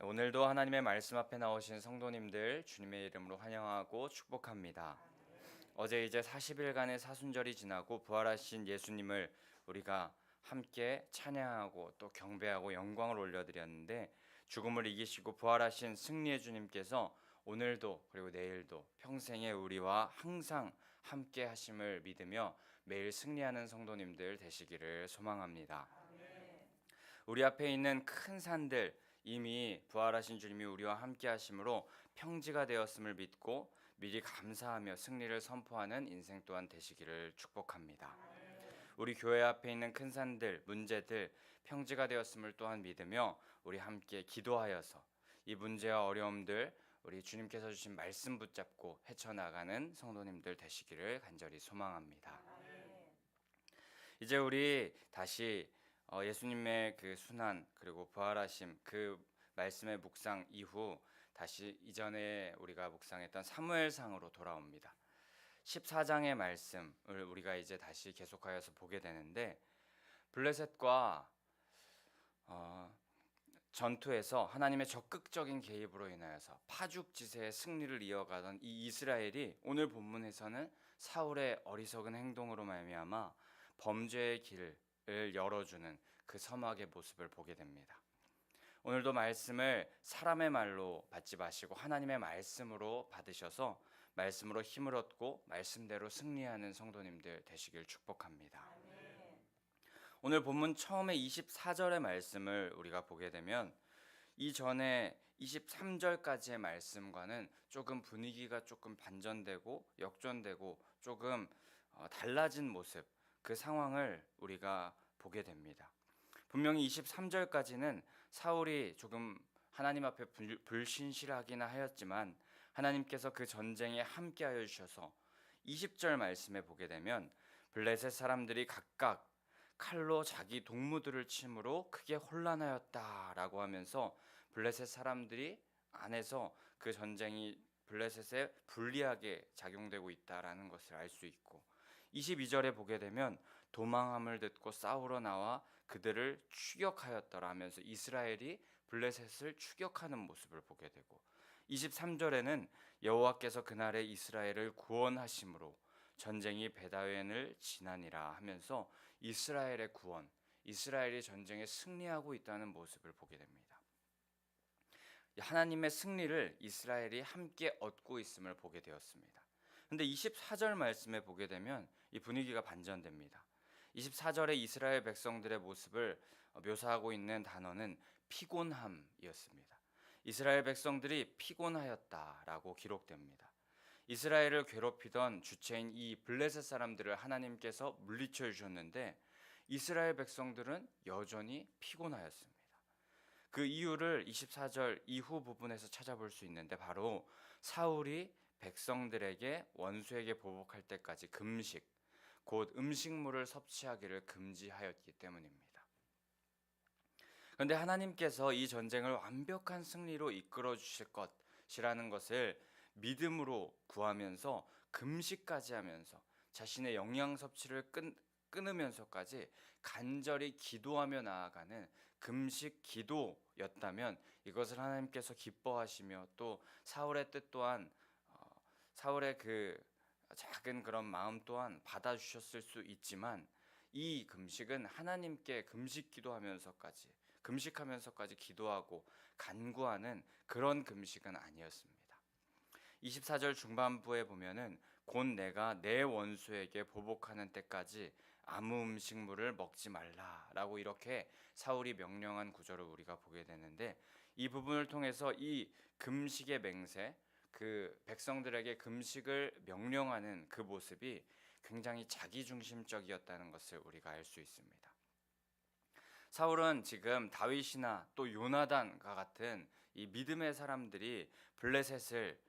오늘도 하나님의 말씀 앞에 나오신 성도님들 주님의 이름으로 환영하고 축복합니다. 어제 이제 40일간의 사순절이 지나고 부활하신 예수님을 우리가 함께 찬양하고 또 경배하고 영광을 올려드렸는데, 죽음을 이기시고 부활하신 승리의 주님께서 오늘도 그리고 내일도 평생에 우리와 항상 함께 하심을 믿으며 매일 승리하는 성도님들 되시기를 소망합니다. 우리 앞에 있는 큰 산들, 이미 부활하신 주님이 우리와 함께 하심으로 평지가 되었음을 믿고 미리 감사하며 승리를 선포하는 인생 또한 되시기를 축복합니다. 우리 교회 앞에 있는 큰 산들, 문제들 평지가 되었음을 또한 믿으며 우리 함께 기도하여서 이 문제와 어려움들 우리 주님께서 주신 말씀 붙잡고 헤쳐나가는 성도님들 되시기를 간절히 소망합니다. 이제 우리 다시 예수님의 그 순환 그리고 부활하심 그 말씀의 묵상 이후 다시 이전에 우리가 묵상했던 사무엘상으로 돌아옵니다. 14장의 말씀을 우리가 이제 다시 계속하여서 보게 되는데, 블레셋과 전투에서 하나님의 적극적인 개입으로 인하여서 파죽지세의 승리를 이어가던 이 이스라엘이 오늘 본문에서는 사울의 어리석은 행동으로 말미암아 범죄의 길을 열어주는 그 서막의 모습을 보게 됩니다. 오늘도 말씀을 사람의 말로 받지 마시고 하나님의 말씀으로 받으셔서 말씀으로 힘을 얻고 말씀대로 승리하는 성도님들 되시길 축복합니다. 오늘 본문 처음에 24절의 말씀을 우리가 보게 되면 이전에 23절까지의 말씀과는 조금 분위기가 조금 반전되고 역전되고 조금 달라진 모습, 그 상황을 우리가 보게 됩니다. 분명히 23절까지는 사울이 조금 하나님 앞에 불신실하기나 하였지만 하나님께서 그 전쟁에 함께하여 주셔서 20절 말씀에 보게 되면 블레셋 사람들이 각각 칼로 자기 동무들을 침으로 크게 혼란하였다라고 하면서 블레셋 사람들이 안에서 그 전쟁이 블레셋에 불리하게 작용되고 있다라는 것을 알 수 있고, 22절에 보게 되면 도망함을 듣고 싸우러 나와 그들을 추격하였더라 하면서 이스라엘이 블레셋을 추격하는 모습을 보게 되고, 23절에는 여호와께서 그날에 이스라엘을 구원하심으로 전쟁이 베다웬을 지나니라 하면서 이스라엘의 구원, 이스라엘이 전쟁에 승리하고 있다는 모습을 보게 됩니다. 하나님의 승리를 이스라엘이 함께 얻고 있음을 보게 되었습니다. 근데 24절 말씀에 보게 되면 이 분위기가 반전됩니다. 24절에 이스라엘 백성들의 모습을 묘사하고 있는 단어는 피곤함이었습니다. 이스라엘 백성들이 피곤하였다라고 기록됩니다. 이스라엘을 괴롭히던 주체인 이 블레셋 사람들을 하나님께서 물리쳐 주셨는데 이스라엘 백성들은 여전히 피곤하였습니다. 그 이유를 24절 이후 부분에서 찾아볼 수 있는데, 바로 사울이 백성들에게 원수에게 보복할 때까지 금식, 곧 음식물을 섭취하기를 금지하였기 때문입니다. 그런데 하나님께서 이 전쟁을 완벽한 승리로 이끌어 주실 것이라는 것을 믿음으로 구하면서 금식까지 하면서 자신의 영양 섭취를 끊으면서까지 간절히 기도하며 나아가는 금식 기도였다면 이것을 하나님께서 기뻐하시며 또 사울의 뜻 또한 사울의 그 작은 그런 마음 또한 받아주셨을 수 있지만, 이 금식은 하나님께 금식하면서까지 기도하고 간구하는 그런 금식은 아니었습니다. 24절 중반부에 보면은 곧 내가 내 원수에게 보복하는 때까지 아무 음식물을 먹지 말라라고 이렇게 사울이 명령한 구절을 우리가 보게 되는데, 이 부분을 통해서 이 금식의 맹세, 그 백성들에게 금식을 명령하는 그 모습이 굉장히 자기중심적이었다는 것을 우리가 알 수 있습니다. 사울은 지금 다윗이나 또 요나단과 같은 이 믿음의 사람들이 블레셋을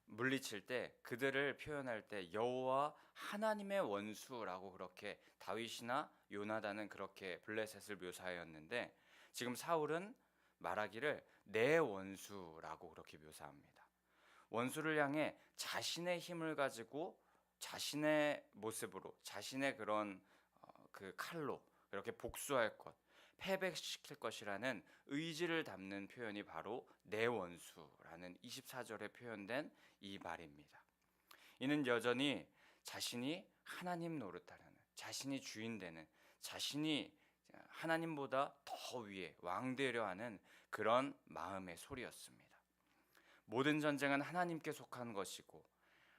물리칠 때 그들을 표현할 때 여호와 하나님의 원수라고 그렇게 다윗이나 요나단은 그렇게 블레셋을 묘사하였는데, 지금 사울은 말하기를 내 원수라고 그렇게 묘사합니다. 원수를 향해 자신의 힘을 가지고 자신의 모습으로 자신의 그런 그 칼로 이렇게 복수할 것, 패배시킬 것이라는 의지를 담는 표현이 바로 내 원수라는 24절에 표현된 이 말입니다. 이는 여전히 자신이 하나님 노릇하려는, 자신이 주인 되는, 자신이 하나님보다 더 위에 왕되려 하는 그런 마음의 소리였습니다. 모든 전쟁은 하나님께 속한 것이고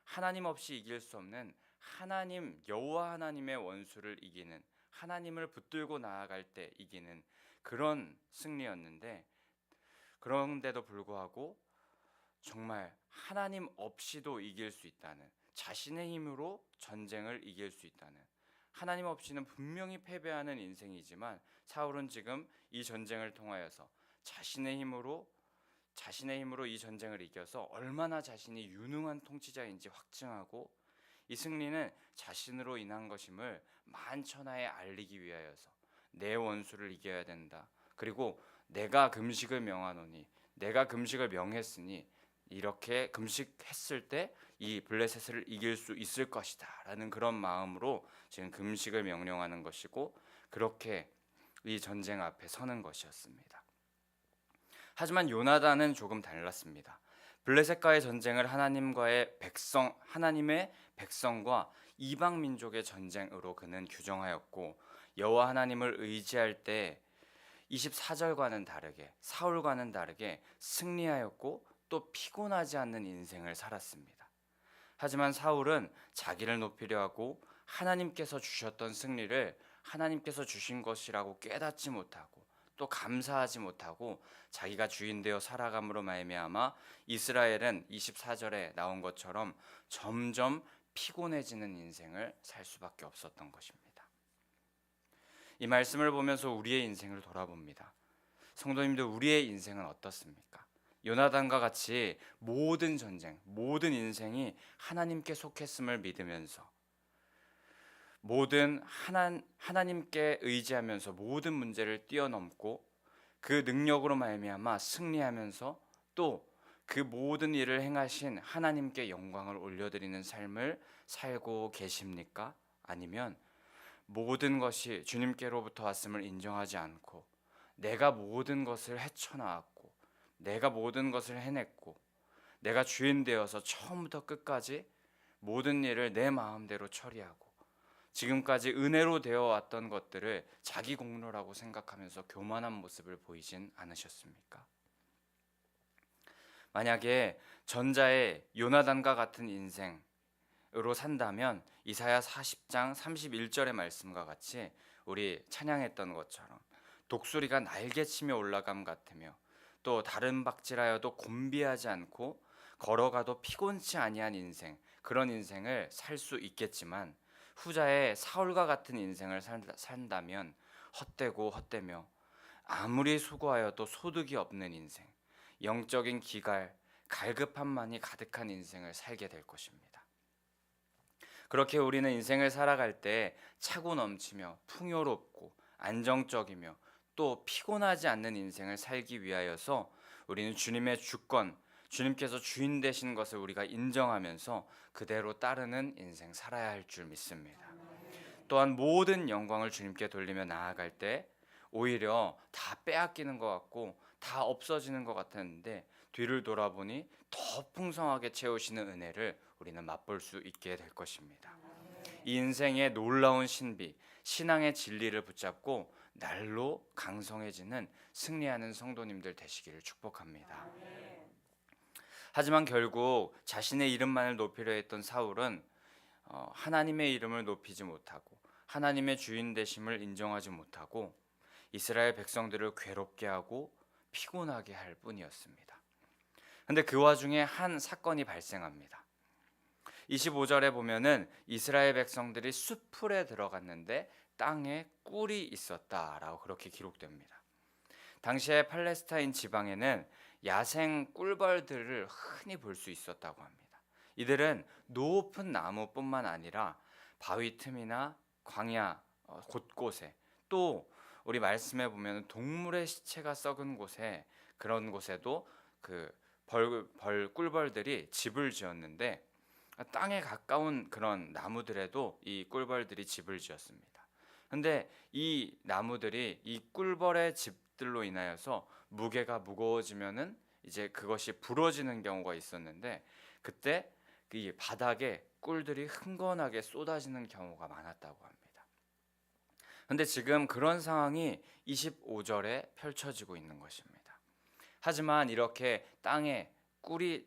하나님 없이 이길 수 없는 하나님, 여호와 하나님의 원수를 이기는, 하나님을 붙들고 나아갈 때 이기는 그런 승리였는데, 그런데도 불구하고 정말 하나님 없이도 이길 수 있다는, 자신의 힘으로 전쟁을 이길 수 있다는, 하나님 없이는 분명히 패배하는 인생이지만 사울은 지금 이 전쟁을 통하여서 자신의 힘으로 이 전쟁을 이겨서 얼마나 자신이 유능한 통치자인지 확증하고, 이 승리는 자신으로 인한 것임을 만천하에 알리기 위하여서 내 원수를 이겨야 된다. 그리고 내가 금식을 명하노니, 내가 금식을 명했으니 이렇게 금식했을 때 이 블레셋을 이길 수 있을 것이다 라는 그런 마음으로 지금 금식을 명령하는 것이고, 그렇게 이 전쟁 앞에 서는 것이었습니다. 하지만 요나단은 조금 달랐습니다. 블레셋과의 전쟁을 하나님의 백성과 이방 민족의 전쟁으로 그는 규정하였고, 여호와 하나님을 의지할 때 24절과는 다르게, 사울과는 다르게 승리하였고 또 피곤하지 않는 인생을 살았습니다. 하지만 사울은 자기를 높이려 하고 하나님께서 주셨던 승리를 하나님께서 주신 것이라고 깨닫지 못하고 또 감사하지 못하고 자기가 주인 되어 살아감으로 말미암아 이스라엘은 24절에 나온 것처럼 점점 피곤해지는 인생을 살 수밖에 없었던 것입니다. 이 말씀을 보면서 우리의 인생을 돌아봅니다. 성도님들, 우리의 인생은 어떻습니까? 요나단과 같이 모든 전쟁, 모든 인생이 하나님께 속했음을 믿으면서, 하나님께 의지하면서 모든 문제를 뛰어넘고 그 능력으로 말미암아 승리하면서 또 그 모든 일을 행하신 하나님께 영광을 올려드리는 삶을 살고 계십니까? 아니면 모든 것이 주님께로부터 왔음을 인정하지 않고 내가 모든 것을 헤쳐나왔고 내가 모든 것을 해냈고 내가 주인 되어서 처음부터 끝까지 모든 일을 내 마음대로 처리하고 지금까지 은혜로 되어 왔던 것들을 자기 공로라고 생각하면서 교만한 모습을 보이진 않으셨습니까? 만약에 전자의 요나단과 같은 인생으로 산다면 이사야 40장 31절의 말씀과 같이 우리 찬양했던 것처럼 독수리가 날개치며 올라감 같으며 또 다른 박질하여도 곤비하지 않고 걸어가도 피곤치 아니한 인생, 그런 인생을 살 수 있겠지만 후자의 사울과 같은 인생을 산다면 헛되고 헛되며 아무리 수고하여도 소득이 없는 인생, 영적인 갈급함만이 가득한 인생을 살게 될 것입니다. 그렇게 우리는 인생을 살아갈 때 차고 넘치며 풍요롭고 안정적이며 또 피곤하지 않는 인생을 살기 위하여서 우리는 주님의 주권, 주님께서 주인 되신 것을 우리가 인정하면서 그대로 따르는 인생 살아야 할 줄 믿습니다. 또한 모든 영광을 주님께 돌리며 나아갈 때 오히려 다 빼앗기는 것 같고 다 없어지는 것 같았는데 뒤를 돌아보니 더 풍성하게 채우시는 은혜를 우리는 맛볼 수 있게 될 것입니다. 이 인생의 놀라운 신비, 신앙의 진리를 붙잡고 날로 강성해지는 승리하는 성도님들 되시기를 축복합니다. 하지만 결국 자신의 이름만을 높이려 했던 사울은 하나님의 이름을 높이지 못하고 하나님의 주인 되심을 인정하지 못하고 이스라엘 백성들을 괴롭게 하고 피곤하게 할 뿐이었습니다. 그런데 그 와중에 한 사건이 발생합니다. 25절에 보면은 이스라엘 백성들이 숲풀에 들어갔는데 땅에 꿀이 있었다라고 그렇게 기록됩니다. 당시에 팔레스타인 지방에는 야생 꿀벌들을 흔히 볼 수 있었다고 합니다. 이들은 높은 나무뿐만 아니라 바위 틈이나 광야 곳곳에 또 우리 말씀에 보면 동물의 시체가 썩은 곳에 그런 곳에도 그 꿀벌들이 집을 지었는데 땅에 가까운 그런 나무들에도 이 꿀벌들이 집을 지었습니다. 근데 이 나무들이 이 꿀벌의 집들로 인하여서 무게가 무거워지면은 이제 그것이 부러지는 경우가 있었는데, 그때 이 바닥에 꿀들이 흥건하게 쏟아지는 경우가 많았다고 합니다. 근데 지금 그런 상황이 25절에 펼쳐지고 있는 것입니다. 하지만 이렇게 땅에 꿀이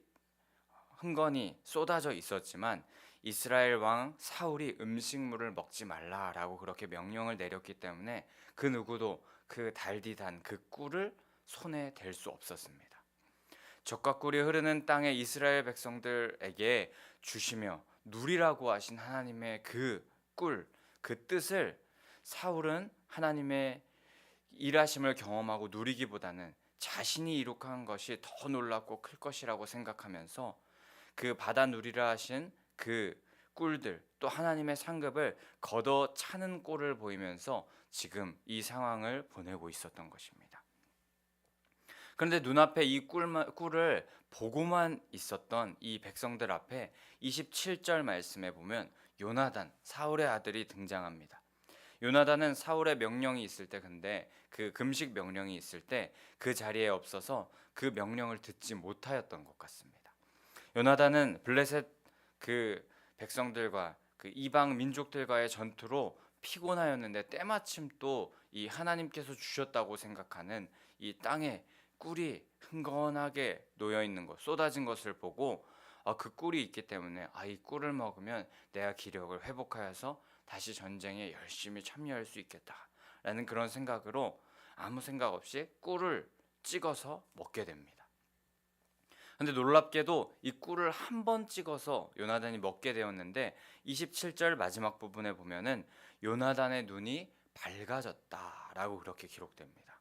흥건히 쏟아져 있었지만 이스라엘 왕 사울이 음식물을 먹지 말라라고 그렇게 명령을 내렸기 때문에 그 누구도 그 달디단 그 꿀을 손에 댈 수 없었습니다. 젖과 꿀이 흐르는 땅에 이스라엘 백성들에게 주시며 누리라고 하신 하나님의 그 꿀, 그 뜻을 사울은 하나님의 일하심을 경험하고 누리기보다는 자신이 이룩한 것이 더 놀랍고 클 것이라고 생각하면서 그 받아 누리라 하신 그 꿀들, 또 하나님의 상급을 걷어 차는 꼴을 보이면서 지금 이 상황을 보내고 있었던 것입니다. 그런데 눈앞에 이 꿀을 보고만 있었던 이 백성들 앞에 27절 말씀에 보면 요나단, 사울의 아들이 등장합니다. 요나단은 사울의 명령이 있을 때, 근데 그 금식 명령이 있을 때 그 자리에 없어서 그 명령을 듣지 못하였던 것 같습니다. 요나단은 블레셋 그 백성들과 그 이방 민족들과의 전투로 피곤하였는데 때마침 또 이 하나님께서 주셨다고 생각하는 이 땅에 꿀이 흥건하게 놓여 있는 것, 쏟아진 것을 보고 그 꿀이 있기 때문에 이 꿀을 먹으면 내가 기력을 회복하여서 다시 전쟁에 열심히 참여할 수 있겠다라는 그런 생각으로 아무 생각 없이 꿀을 찍어서 먹게 됩니다. 근데 놀랍게도 이 꿀을 한 번 찍어서 요나단이 먹게 되었는데 27절 마지막 부분에 보면은 요나단의 눈이 밝아졌다라고 그렇게 기록됩니다.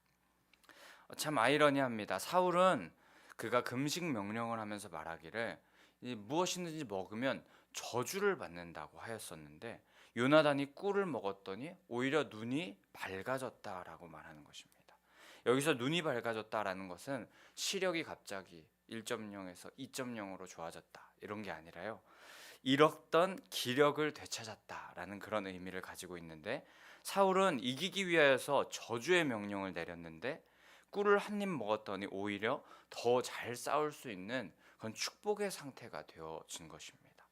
참 아이러니합니다. 사울은 그가 금식 명령을 하면서 말하기를 무엇이든지 먹으면 저주를 받는다고 하였었는데 요나단이 꿀을 먹었더니 오히려 눈이 밝아졌다라고 말하는 것입니다. 여기서 눈이 밝아졌다라는 것은 시력이 갑자기 1.0에서 2.0으로 좋아졌다 이런 게 아니라요, 잃었던 기력을 되찾았다라는 그런 의미를 가지고 있는데, 사울은 이기기 위하여서 저주의 명령을 내렸는데 꿀을 한 입 먹었더니 오히려 더 잘 싸울 수 있는 그런 축복의 상태가 되어진 것입니다.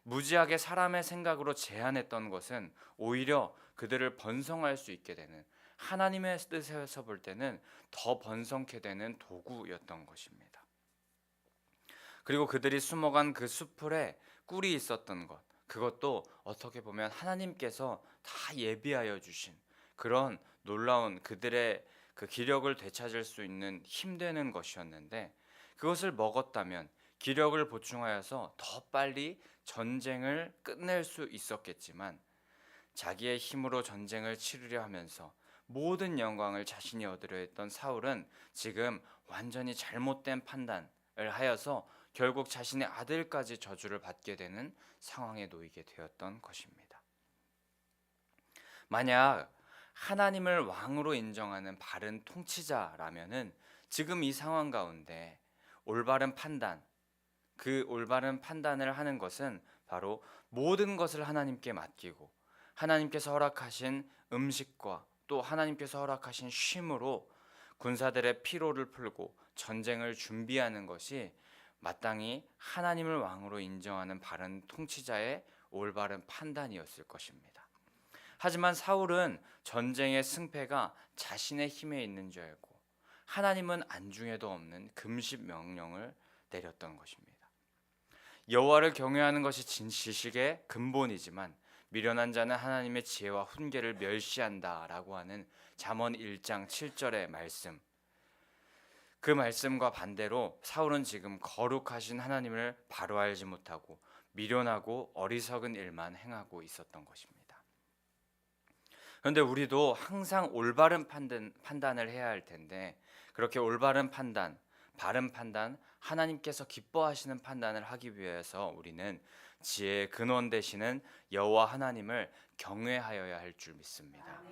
무지하게 사람의 생각으로 제한했던 것은 오히려 그들을 번성할 수 있게 되는, 하나님의 뜻에서 볼 때는 더 번성케 되는 도구였던 것입니다. 그리고 그들이 숨어간 그 숲풀에 꿀이 있었던 것, 그것도 어떻게 보면 하나님께서 다 예비하여 주신 그런 놀라운 그들의 그 기력을 되찾을 수 있는 힘되는 것이었는데, 그것을 먹었다면 기력을 보충하여서 더 빨리 전쟁을 끝낼 수 있었겠지만 자기의 힘으로 전쟁을 치르려 하면서 모든 영광을 자신이 얻으려 했던 사울은 지금 완전히 잘못된 판단을 하여서 결국 자신의 아들까지 저주를 받게 되는 상황에 놓이게 되었던 것입니다. 만약 하나님을 왕으로 인정하는 바른 통치자라면은 지금 이 상황 가운데 올바른 판단, 그 올바른 판단을 하는 것은 바로 모든 것을 하나님께 맡기고 하나님께서 허락하신 음식과 또 하나님께서 허락하신 쉼으로 군사들의 피로를 풀고 전쟁을 준비하는 것이 마땅히 하나님을 왕으로 인정하는 바른 통치자의 올바른 판단이었을 것입니다. 하지만 사울은 전쟁의 승패가 자신의 힘에 있는 줄 알고 하나님은 안중에도 없는 금식 명령을 내렸던 것입니다. 여호와를 경외하는 것이 지식의 근본이지만 미련한 자는 하나님의 지혜와 훈계를 멸시한다라고 하는 잠언 1장 7절의 말씀, 그 말씀과 반대로 사울은 지금 거룩하신 하나님을 바로 알지 못하고 미련하고 어리석은 일만 행하고 있었던 것입니다. 그런데 우리도 항상 올바른 판단을 해야 할 텐데, 그렇게 올바른 판단, 바른 판단, 하나님께서 기뻐하시는 판단을 하기 위해서 우리는 지혜의 근원 되시는 여호와 하나님을 경외하여야 할 줄 믿습니다.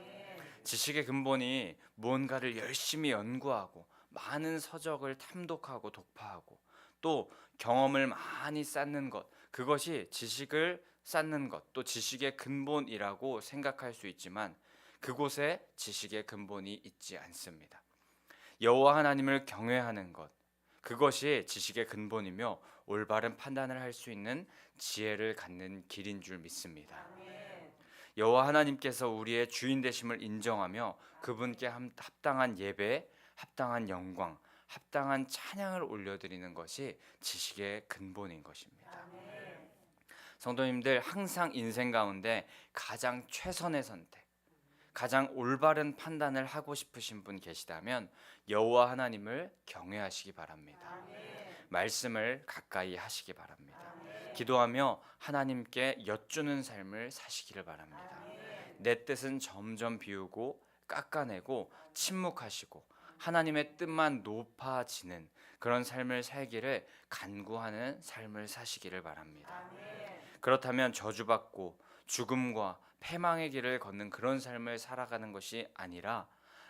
지식의 근본이 무언가를 열심히 연구하고 많은 서적을 탐독하고 독파하고 또 경험을 많이 쌓는 것, 그것이 지식을 쌓는 것, 또 지식의 근본이라고 생각할 수 있지만 그곳에 지식의 근본이 있지 않습니다. 여호와 하나님을 경외하는 것, 그것이 지식의 근본이며 올바른 판단을 할 수 있는 지혜를 갖는 길인 줄 믿습니다. 여호와 하나님께서 우리의 주인 되심을 인정하며 그분께 합당한 예배, 합당한 영광, 합당한 찬양을 올려드리는 것이 지식의 근본인 것입니다. 성도님들, 항상 인생 가운데 가장 최선의 선택, 가장 올바른 판단을 하고 싶으신 분 계시다면 여호와 하나님을 경외하시기 바랍니다. 말씀을 가까이 하시기 바랍니다. 기도하며 하나님께 여쭈는 삶을 사시기를 바랍니다. 내 뜻은 점점 비우고 깎아내고 침묵하시고 하나님의 뜻만 높아지는 그런 삶을 살기를 간구하는 삶을 사시기를 바랍니다. 그렇다면 저주받고 죽음과 패망의 길을 걷는 그런 삶을 살아가는 것이 아니라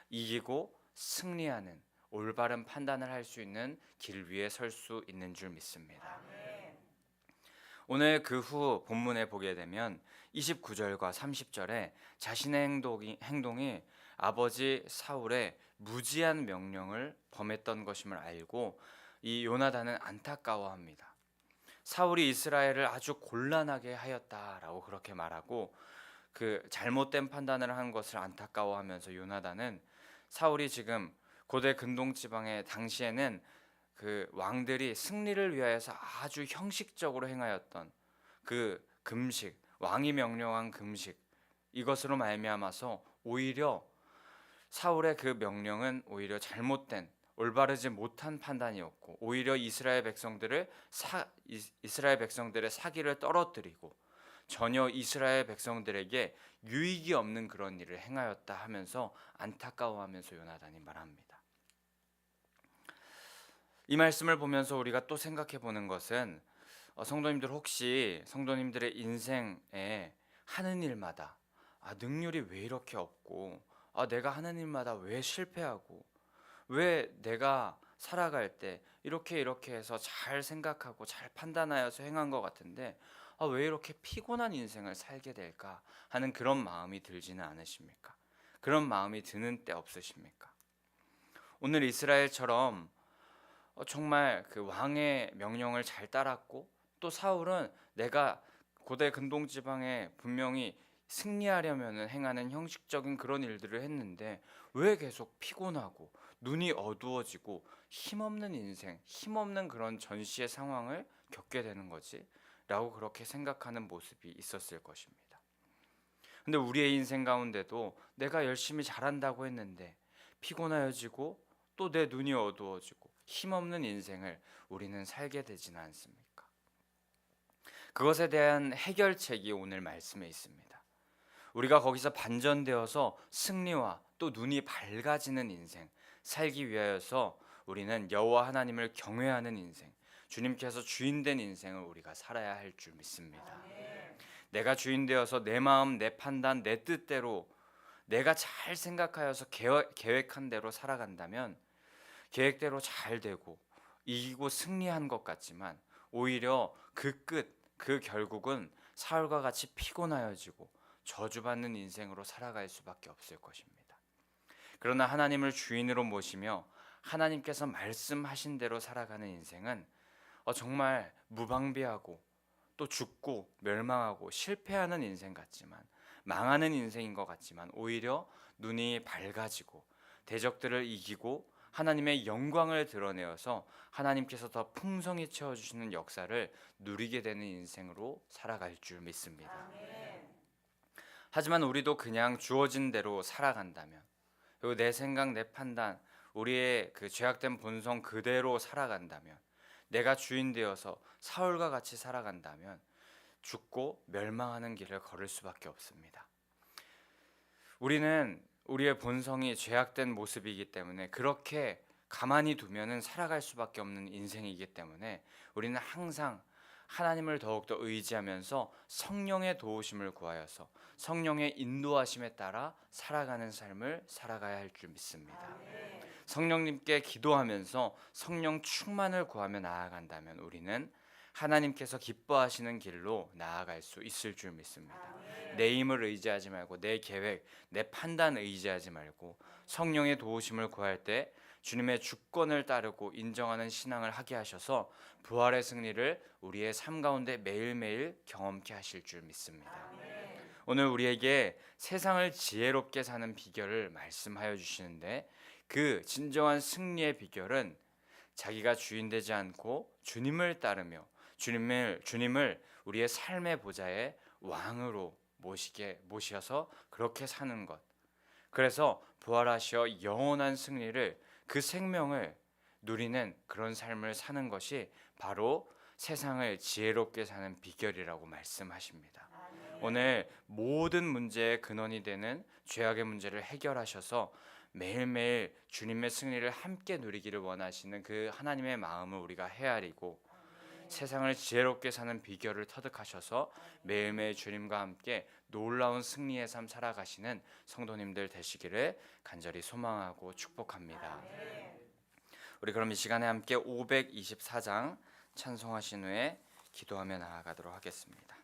이기고 승리하는 올바른 판단을 할 수 있는 길 위에 설 수 있는 줄 믿습니다. 오늘 그 후 본문에 보게 되면 29절과 30절에 자신의 행동이 아버지 사울의 무지한 명령을 범했던 것임을 알고 이 요나단은 안타까워합니다. 사울이 이스라엘을 아주 곤란하게 하였다라고 그렇게 말하고 그 잘못된 판단을 한 것을 안타까워하면서 요나단은 사울이 지금 고대 근동 지방의 당시에는 그 왕들이 승리를 위하여서 아주 형식적으로 행하였던 그 금식, 왕이 명령한 금식, 이것으로 말미암아서 오히려 사울의 그 명령은 오히려 잘못된 올바르지 못한 판단이었고 오히려 이스라엘 백성들의 사기를 떨어뜨리고 전혀 이스라엘 백성들에게 유익이 없는 그런 일을 행하였다 하면서 안타까워하면서 요나단이 말합니다. 이 말씀을 보면서 우리가 또 생각해 보는 것은 성도님들 혹시 성도님들의 인생에 하는 일마다 능률이 왜 이렇게 없고 내가 하는 일마다 왜 실패하고 왜 내가 살아갈 때 이렇게 해서 잘 생각하고 잘 판단하여서 행한 것 같은데 왜 이렇게 피곤한 인생을 살게 될까 하는 그런 마음이 들지는 않으십니까? 그런 마음이 드는 때 없으십니까? 오늘 이스라엘처럼 정말 그 왕의 명령을 잘 따랐고 또 사울은 내가 고대 근동 지방에 분명히 승리하려면 행하는 형식적인 그런 일들을 했는데 왜 계속 피곤하고 눈이 어두워지고 힘없는 인생, 힘없는 그런 전시의 상황을 겪게 되는 거지? 라고 그렇게 생각하는 모습이 있었을 것입니다. 근데 우리의 인생 가운데도 내가 열심히 잘한다고 했는데 피곤하여지고 또 내 눈이 어두워지고 힘없는 인생을 우리는 살게 되지는 않습니까? 그것에 대한 해결책이 오늘 말씀에 있습니다. 우리가 거기서 반전되어서 승리와 또 눈이 밝아지는 인생 살기 위하여서 우리는 여호와 하나님을 경외하는 인생, 주님께서 주인된 인생을 우리가 살아야 할 줄 믿습니다. 내가 주인 되어서 내 마음, 내 판단, 내 뜻대로 내가 잘 생각하여서 계획한 대로 살아간다면 계획대로 잘 되고 이기고 승리한 것 같지만 오히려 그 결국은 사울과 같이 피곤하여지고 저주받는 인생으로 살아갈 수밖에 없을 것입니다. 그러나 하나님을 주인으로 모시며 하나님께서 말씀하신 대로 살아가는 인생은 정말 무방비하고 또 죽고 멸망하고 실패하는 인생 같지만 망하는 인생인 것 같지만 오히려 눈이 밝아지고 대적들을 이기고 하나님의 영광을 드러내어서 하나님께서 더 풍성히 채워주시는 역사를 누리게 되는 인생으로 살아갈 줄 믿습니다. 하지만 우리도 그냥 주어진 대로 살아간다면 그리고 내 생각, 내 판단, 우리의 그 죄악된 본성 그대로 살아간다면 내가 주인 되어서 사울과 같이 살아간다면 죽고 멸망하는 길을 걸을 수밖에 없습니다. 우리는 우리의 본성이 죄악된 모습이기 때문에 그렇게 가만히 두면은 살아갈 수밖에 없는 인생이기 때문에 우리는 항상 하나님을 더욱더 의지하면서 성령의 도우심을 구하여서 성령의 인도하심에 따라 살아가는 삶을 살아가야 할 줄 믿습니다. 성령님께 기도하면서 성령 충만을 구하며 나아간다면 우리는 하나님께서 기뻐하시는 길로 나아갈 수 있을 줄 믿습니다. 내 힘을 의지하지 말고 내 계획, 내 판단 의지하지 말고 성령의 도우심을 구할 때 주님의 주권을 따르고 인정하는 신앙을 하게 하셔서 부활의 승리를 우리의 삶 가운데 매일매일 경험케 하실 줄 믿습니다. 오늘 우리에게 세상을 지혜롭게 사는 비결을 말씀하여 주시는데, 그 진정한 승리의 비결은 자기가 주인 되지 않고 주님을 따르며 주님을 우리의 삶의 보좌에 왕으로 모셔서 그렇게 사는 것. 그래서 부활하시어 영원한 승리를, 그 생명을 누리는 그런 삶을 사는 것이 바로 세상을 지혜롭게 사는 비결이라고 말씀하십니다. 오늘 모든 문제의 근원이 되는 죄악의 문제를 해결하셔서 매일매일 주님의 승리를 함께 누리기를 원하시는 그 하나님의 마음을 우리가 헤아리고, 세상을 지혜롭게 사는 비결을 터득하셔서 매일매일 주님과 함께 놀라운 승리의 삶 살아가시는 성도님들 되시기를 간절히 소망하고 축복합니다. 우리 그럼 이 시간에 함께 524장 찬송하신 후에 기도하며 나아가도록 하겠습니다.